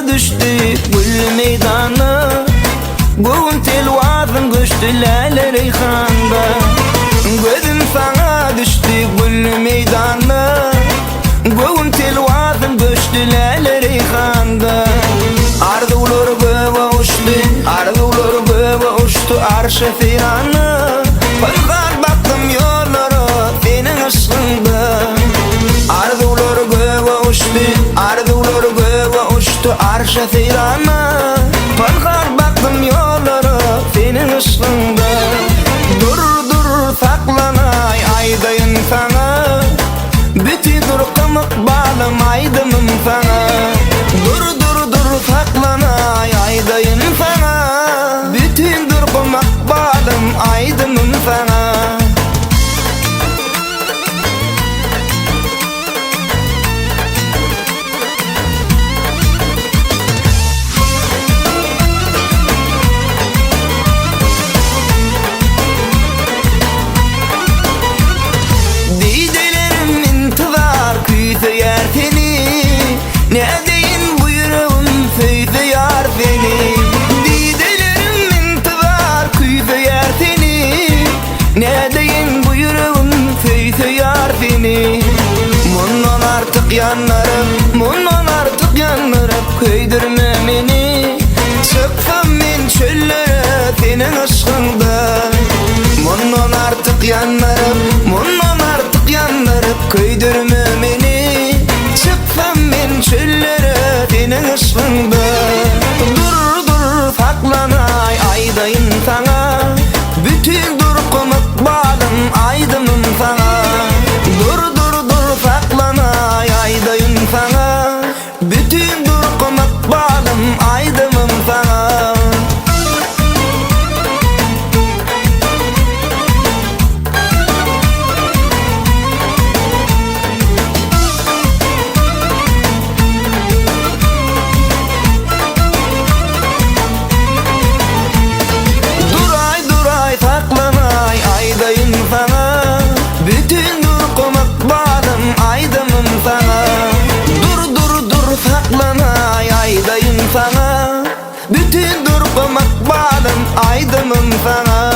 sana düştü gül meydana. Bugün telvazın göçtü lale reyhanda. Gözüm sana düştü gül meydana. Bugün telvazın göçtü lale reyhanda. Arzular göğe uçtu, arzular göğe uçtu arş-ı firana. Paygar baktım yollara senin aşkında. Arzular göğe uçtu, arzular göğe uçtu arş-ı firana. Paygar baktım yollara senin aşkında. Dur dur saklanay aydayın sana. Bütün dur kımık bağlım aydımım sana. Dur dur dur saklanay aydayın sana. Bütün dur kımık bağlım aydımım sana. Yer seni, ne deyin buyurun söyle yar seni. Didelerim intizar kuysa yer seni, ne deyin buyurun söyle yar seni. Bundan artık yanlarım, bundan artık yanlarım, köydürme beni. Çıksam ben çöllere senin aşkında. Bundan artık yanlarım, bundan artık yanlarım, köydürme beni. Çıksam ben çöllere senin aşkında. Dur dur saklanay aydayın sana. Bütün dur kımık bağlım aydımım sana. Dur dur dur saklanay aydayın sana. Bütün dur kımık bağlım aydımım sana. Bütün dur kımık bağlım aydımım sana. Dur dur dur saklanay aydayım sana. Bütün dur kımık bağlım aydımım sana.